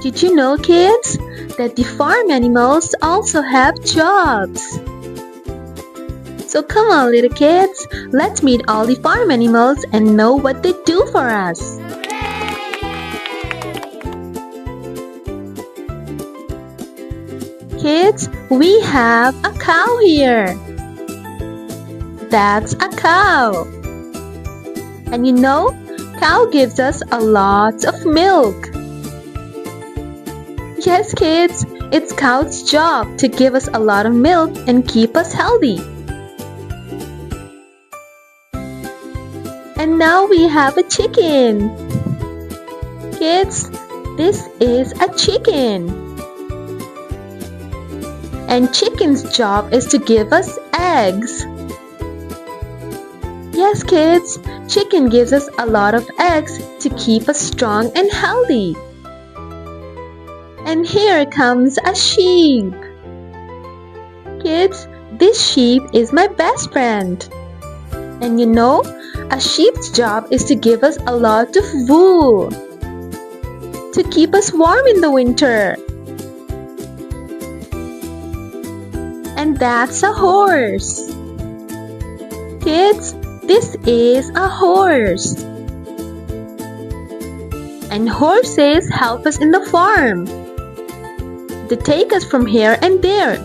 Did you know, kids, that the farm animals also have jobs? So come on, little kids, let's meet all the farm animals and know what they do for us. Kids, we have a cow here. That's a cow. And you know, cow gives us a lot of milk. Yes, kids, it's cow's job to give us a lot of milk and keep us healthy. And now we have a chicken. Kids, this is a chicken. And chicken's job is to give us eggs. Yes, kids, chicken gives us a lot of eggs to keep us strong and healthy. And here comes a sheep. Kids, this sheep is my best friend. And you know, a sheep's job is to give us a lot of wool to keep us warm in the winter. And that's a horse. Kids, this is a horse. And horses help us in the farm. They take us from here and there.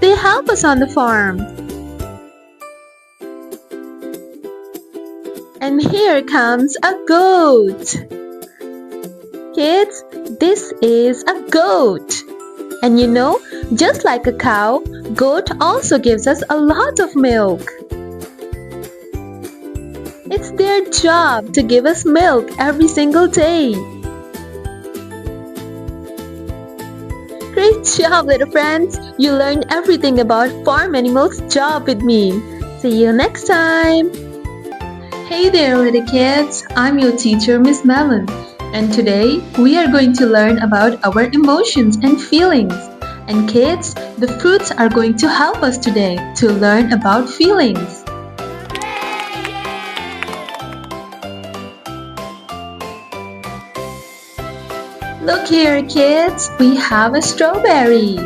They help us on the farm. And here comes a goat. Kids, this is a goat. And you know, just like a cow, goat also gives us a lot of milk. It's their job to give us milk every single day. Great job, little friends! You learned everything about farm animals' job with me. See you next time! Hey there, little kids! I'm your teacher, Miss Melon. And today, we are going to learn about our emotions and feelings. And kids, the fruits are going to help us today to learn about feelings. Look here, kids, we have a strawberry.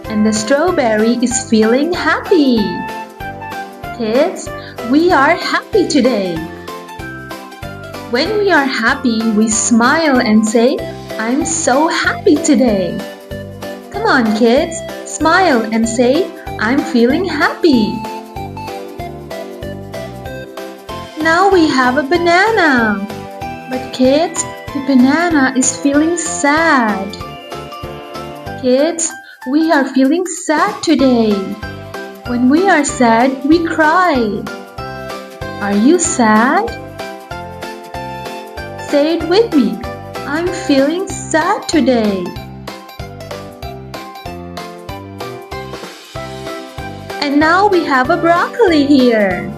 And the strawberry is feeling happy. Kids, we are happy today. When we are happy, we smile and say, I'm so happy today. Come on, kids, smile and say, I'm feeling happy. Now we have a banana. But kids, the banana is feeling sad. Kids, we are feeling sad today. When we are sad, we cry. Are you sad? Say it with me. I'm feeling sad today. And now we have a broccoli here.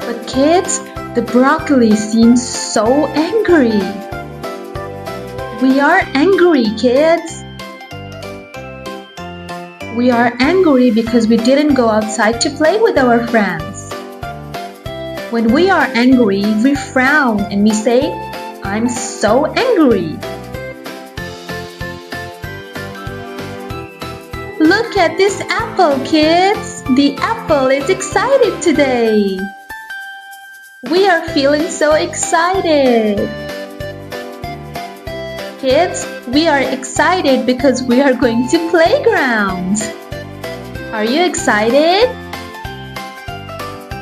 But kids, the broccoli seems so angry. We are angry, kids. We are angry because we didn't go outside to play with our friends. When we are angry, we frown and we say, I'm so angry. Look at this apple, kids. The apple is excited today. We are feeling so excited. Kids, we are excited because we are going to playground. Are you excited?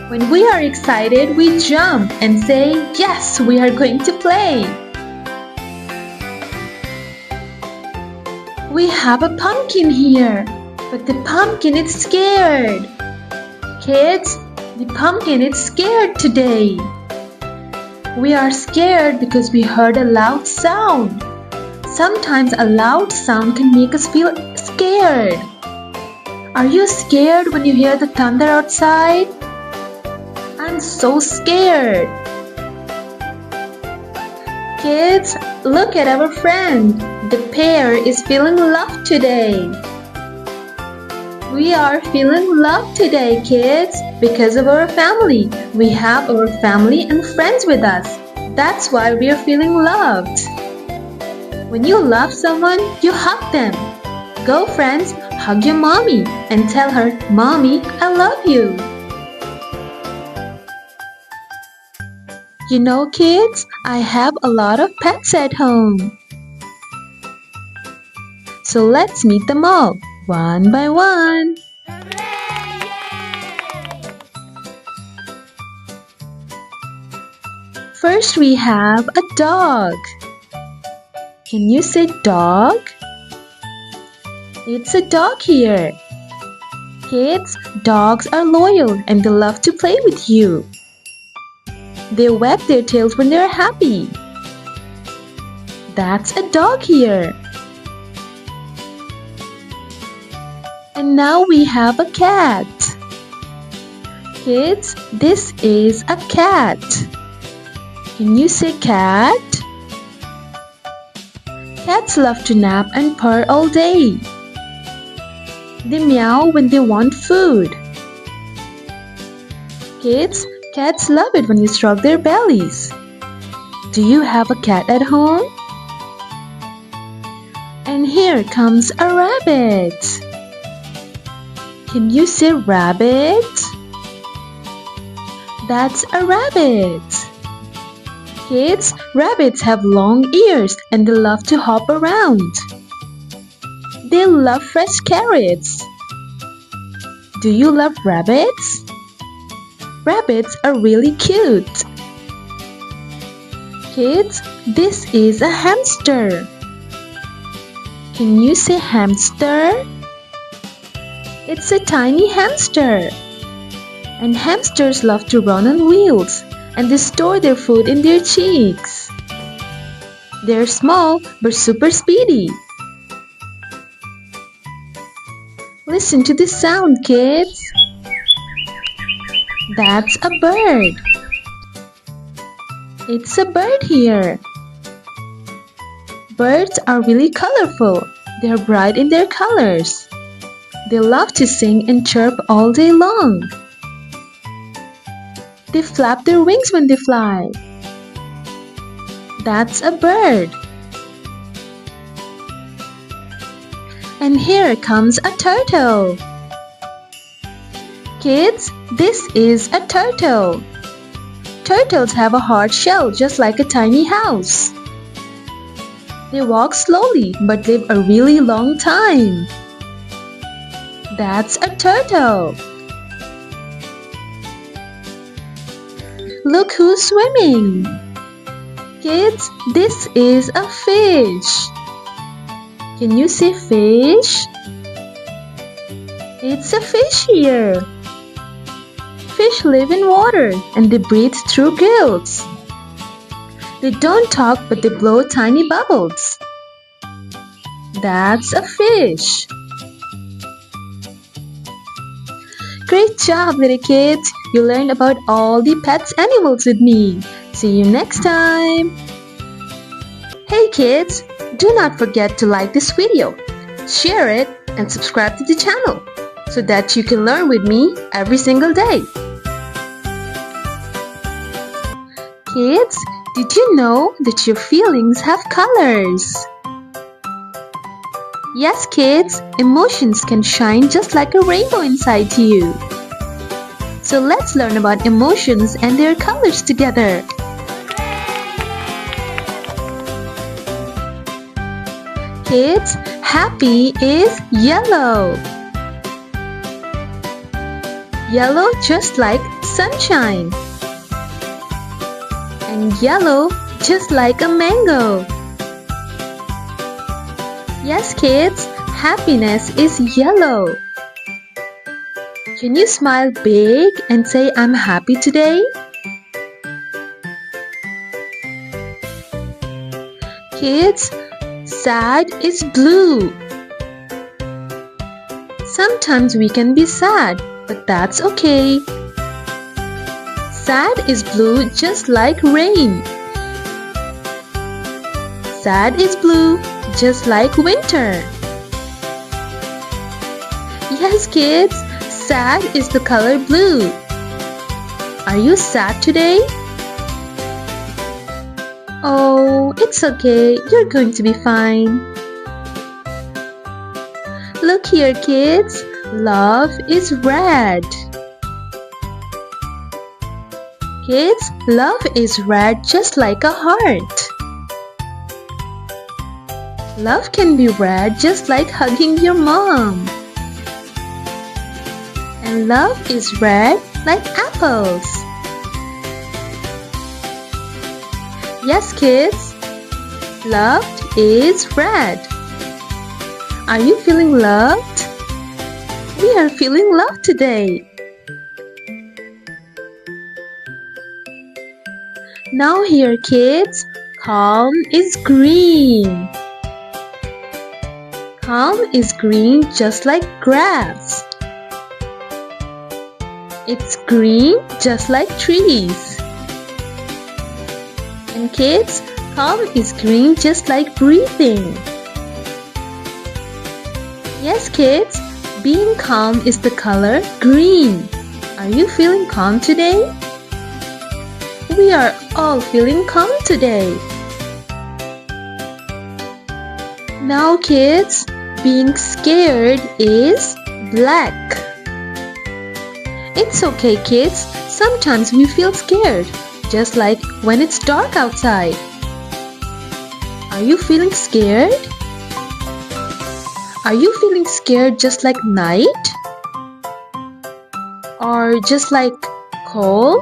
When we are excited, we jump and say, yes, we are going to play. We have a pumpkin here, but the pumpkin is scared. Kids, the pumpkin is scared today. We are scared because we heard a loud sound. Sometimes a loud sound can make us feel scared. Are you scared when you hear the thunder outside? I'm so scared. Kids, look at our friend. The pear is feeling love today. We are feeling loved today, kids, because of our family. We have our family and friends with us. That's why we are feeling loved. When you love someone, you hug them. Go, friends, hug your mommy and tell her, "Mommy, I love you." You know, kids, I have a lot of pets at home. So let's meet them all, one by one. First, we have a dog. Can you say dog? It's a dog here. Kids, dogs are loyal and they love to play with you. They wag their tails when they're happy. That's a dog here. And now we have a cat. Kids, this is a cat. Can you say cat? Cats love to nap and purr all day. They meow when they want food. Kids, cats love it when you stroke their bellies. Do you have a cat at home? And here comes a rabbit. Can you say rabbit? That's a rabbit. Kids, rabbits have long ears and they love to hop around. They love fresh carrots. Do you love rabbits? Rabbits are really cute. Kids, this is a hamster. Can you say hamster? It's a tiny hamster. And hamsters love to run on wheels and they store their food in their cheeks. They're small but super speedy. Listen to the sound, kids. That's a bird. It's a bird here. Birds are really colorful. They're bright in their colors. They love to sing and chirp all day long. They flap their wings when they fly. That's a bird. And here comes a turtle. Kids, this is a turtle. Turtles have a hard shell just like a tiny house. They walk slowly but live a really long time. That's a turtle. Look who's swimming. Kids, this is a fish. Can you say fish? It's a fish here. Fish live in water and they breathe through gills. They don't talk but they blow tiny bubbles. That's a fish. Great job, little kids! You learned about all the pets animals with me. See you next time! Hey kids! Do not forget to like this video, share it, and subscribe to the channel so that you can learn with me every single day. Kids, did you know that your feelings have colors? Yes, kids, emotions can shine just like a rainbow inside you. So let's learn about emotions and their colors together. Kids, happy is yellow. Yellow just like sunshine. And yellow just like a mango. Yes, kids, happiness is yellow. Can you smile big and say, "I'm happy today"? Kids, sad is blue. Sometimes we can be sad, but that's okay. Sad is blue just like rain. Sad is blue just like winter. Yes, kids, sad is the color blue. Are you sad today? Oh, it's okay. You're going to be fine. Look here, kids. Love is red. Kids, love is red just like a heart. Love can be red just like hugging your mom. And love is red like apples. Yes, kids, love is red. Are you feeling loved? We are feeling loved today. Now here, kids, calm is green. Calm is green just like grass. It's green just like trees. And kids, calm is green just like breathing. Yes, kids, being calm is the color green. Are you feeling calm today? We are all feeling calm today. Now, kids, being scared is black. It's okay, kids. Sometimes we feel scared, just like when it's dark outside. Are you feeling scared? Are you feeling scared just like night? Or just like cold?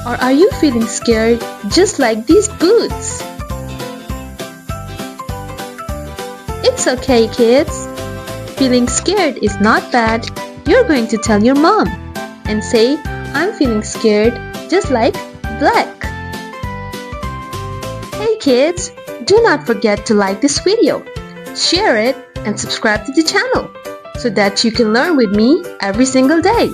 Or are you feeling scared just like these boots? It's okay, kids. Feeling scared is not bad. You're going to tell your mom and say, I'm feeling scared just like black. Hey kids, do not forget to like this video, share it, and subscribe to the channel so that you can learn with me every single day.